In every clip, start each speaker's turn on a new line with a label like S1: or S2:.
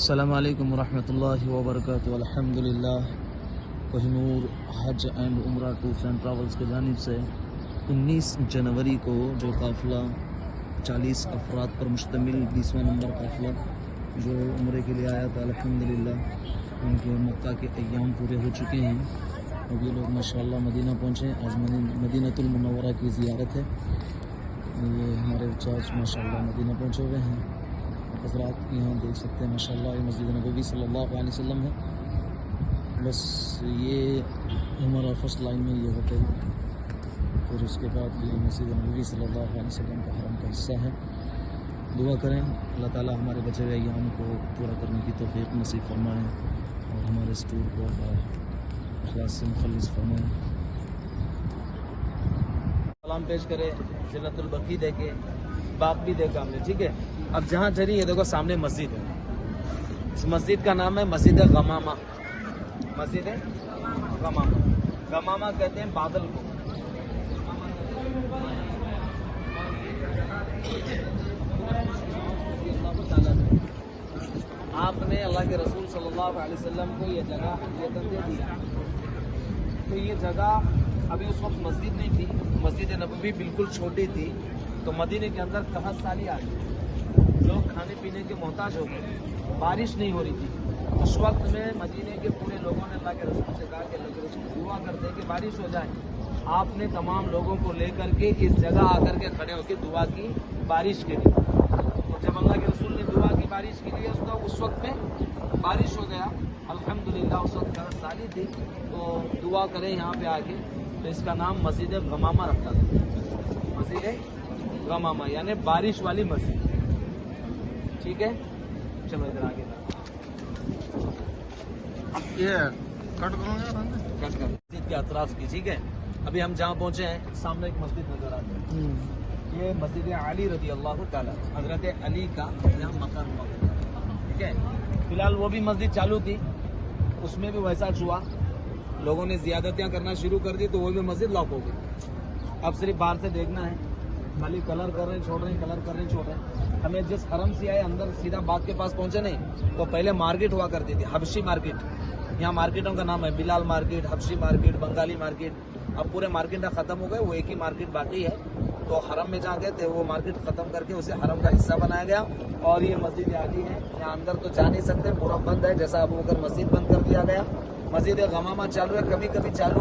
S1: السلام علیکم ورحمۃ اللہ وبرکاتہ۔ الحمدللہ کوہنور حج اینڈ عمرہ ٹورس اینڈ ٹراولز کی جانب سے 19 جنوری کو جو قافلہ 40 افراد پر مشتمل 20واں نمبر قافلہ جو عمرے کے لیے آیا تھا، الحمدللہ ان کے مکہ کے ایام پورے ہو چکے ہیں۔ اب یہ لوگ ماشاءاللہ مدینہ پہنچے۔ آج مدینۃ المنورہ کی زیارت ہے۔ یہ ہمارے چرچ ماشاءاللہ مدینہ پہنچے ہوئے ہیں۔ حضرات یہاں دیکھ سکتے ہیں ماشاءاللہ یہ مسجد نبوی صلی اللہ علیہ وسلم ہے۔ بس یہ ہمارا فرسٹ لائن میں یہ ہوٹل، پھر اس کے بعد یہ مسجد نبوی صلی اللہ علیہ وسلم کا حرم کا حصہ ہے۔ دعا کریں اللہ تعالیٰ ہمارے بچے ہوئے ایام کو پورا کرنے کی توفیق نصیب فرمائیں اور ہمارے اس ٹور کو اخلاص سے مخلص فرمائیں۔ سلام پیش کرے، جنت البقیع دیکھے، باپ بھی دیکھا ہم نے، ٹھیک ہے۔ اب جہاں چلی یہ دیکھو سامنے مسجد ہے، اس مسجد کا نام ہے مسجد غمامہ۔ مسجد غمامہ، غمامہ کہتے ہیں بادل کو۔ آپ نے اللہ کے رسول صلی اللہ علیہ وسلم کو یہ جگہ ہدیۃ دے دی، تو یہ جگہ ابھی اس وقت مسجد نہیں تھی، مسجد نبوی بالکل چھوٹی تھی، تو مدینے کے اندر قحط سالی آ گئی، لوگ کھانے پینے کے محتاج ہو گئے، بارش نہیں ہو رہی تھی۔ اس وقت میں مدینے کے پورے لوگوں نے اللہ کے رسول سے کہا کہ اللہ کے رسول دعا کرتے کہ بارش ہو جائے۔ آپ نے تمام لوگوں کو لے کر کے اس جگہ آ کر کے کھڑے ہو کے دعا کی بارش کے لیے، تو جب اللہ کے رسول نے دعا کی بارش کے لیے اس وقت میں بارش ہو گیا، الحمدللہ۔ اس وقت قحط سالی تھی، تو دعا کریں یہاں پہ آ کے، تو اس کا نام مسجد غمامہ رکھا تھا، مسجد غمامہ یعنی بارش والی مسجد، ٹھیک ہے۔ چلو ادھر آگے
S2: یہ کٹ کروں گا،
S1: کٹ کر مسجد کے اطراف کی، ٹھیک ہے۔ ابھی ہم جہاں پہنچے ہیں سامنے ایک مسجد نظر آتی ہے، یہ مسجد علی رضی اللہ تعالیٰ، حضرت علی کا یہاں مقام ہوا کرتا ہے، ٹھیک ہے۔ فی الحال وہ بھی مسجد چالو تھی، اس میں بھی ویسا ہوا، لوگوں نے زیادتیاں کرنا شروع کر دی تو وہ بھی مسجد لاک ہو گئی۔ اب صرف باہر سے دیکھنا ہے، خالی کلر کر رہے ہیں چھوڑ رہے ہیں، کلر کر رہے ہیں چھوڑ رہے ہیں۔ ہمیں جس حرم سے آئے اندر سیدھا باغ کے پاس پہنچے نہیں، تو پہلے مارکیٹ ہوا کرتی تھی، حبشی مارکیٹ۔ یہاں مارکیٹوں کا نام ہے بلال مارکیٹ، حبشی مارکیٹ، بنگالی مارکیٹ۔ اب پورے مارکیٹ ختم ہو گئے، وہ ایک ہی مارکیٹ باقی ہے۔ تو حرم میں جہاں گئے تھے وہ مارکیٹ ختم کر کے اسے حرم کا حصہ بنایا گیا، اور یہ مسجد علی ہے۔ یہاں اندر تو جا نہیں سکتے، پورا بند ہے، جیسا ابو بکر مسجد بند کر دیا گیا۔ مسجد غمامہ چالو ہے، کبھی کبھی چالو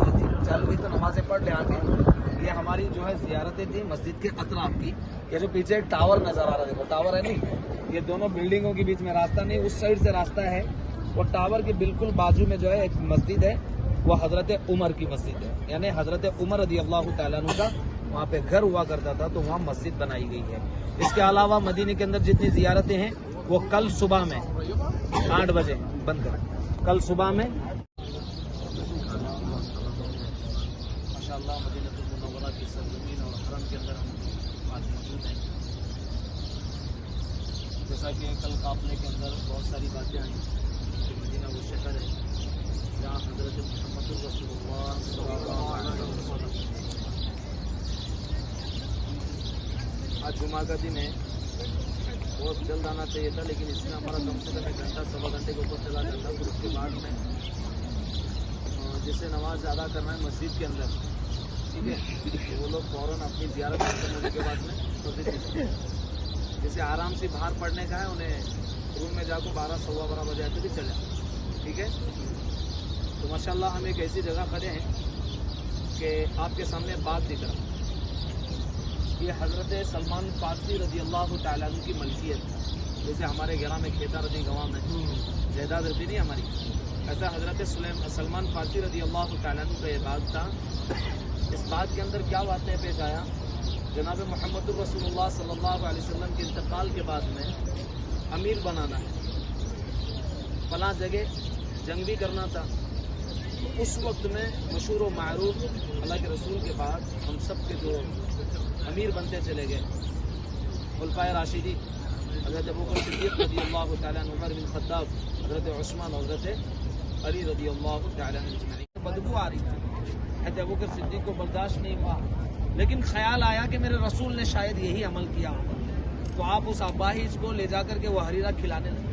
S1: ہوئی تو نمازیں پڑھ لیں آگے۔ یہ ہماری جو ہے زیارتیں تھیں مسجد کے اطراف کی۔ یہ جو پیچھے ایک ٹاور نظر آ رہا ہے، دیکھو ٹاور ہے نہیں، یہ دونوں بلڈنگوں کے بیچ میں راستہ نہیں، اس سائڈ سے راستہ ہے، وہ ٹاور کے بالکل بازو میں جو ہے ایک مسجد ہے، وہ حضرت عمر کی مسجد ہے، یعنی حضرت عمر رضی اللہ تعالیٰ عنہ کا وہاں پہ گھر ہوا کرتا تھا، تو وہاں مسجد بنائی گئی ہے۔ اس کے علاوہ مدینے کے اندر جتنی زیارتیں ہیں وہ کل صبح میں 8 بجے بند کر، کل صبح میں ماشاءاللہ مدینہ المنورہ کی سرزمین اور حرم کے اندر ہم آج موجود ہیں۔ جیسا کہ کل قافلے کے اندر بہت ساری باتیں آئیں کہ مدینہ وہ شہر ہے جہاں حضرت محمد رسول اللہ صلی اللہ علیہ وسلم، آج جمعہ کا دن ہے، بہت جلد آنا چاہیے تھا، لیکن اس میں ہمارا کم سے کم 1 گھنٹہ سوا گھنٹے کے اوپر چلا جاتا، پھر اس کے بعد میں جسے نماز ادا کرنا ہے مسجد کے اندر، ٹھیک ہے، تو وہ لوگ فوراً اپنی زیارت ختم ہونے کے بعد میں مسجد، جسے آرام سے باہر پڑھنے کا ہے انہیں روم میں جا کو 12 سوا 12 بجے آتے بھی چلے، ٹھیک ہے۔ تو ماشاءاللہ ہم ایک ایسی جگہ کھڑے ہیں کہ آپ کے سامنے بات دکھ رہا، یہ حضرت سلمان فارسی رضی اللہ تعالیٰ عنہ کی ملکیت، جیسے ہمارے گھرا میں کھیتا رضی گواہ میں جائیداد رضی نہیں ہماری، ایسا حضرت سلمان فارسی رضی اللہ تعالیٰ عنہ کا یہ باغ تھا۔ اس باغ کے اندر کیا واقعہ پیش آیا، جناب محمد رسول اللہ صلی اللہ علیہ وسلم کے انتقال کے بعد میں امیر بنانا ہے، فلاں جگہ جنگ بھی کرنا تھا، اس وقت میں مشہور و معروف اللہ کے رسول کے بعد ہم سب کے جو امیر بنتے چلے گئے، خلفائے راشدین حضرت ابوبکر صدیق رضی اللہ تعالیٰ عنہ، عمر بن خطاب، حضرت عثمان، حضرت علی رضی اللہ تعالیٰ عنہ۔ بدبو آ رہی تھی، حضرت ابوبکر صدیق کو برداشت نہیں ہوا، لیکن خیال آیا کہ میرے رسول نے شاید یہی عمل کیا ہوگا، تو آپ اس اباہیج کو لے جا کر کے وہ حریرہ کھلانے لگے۔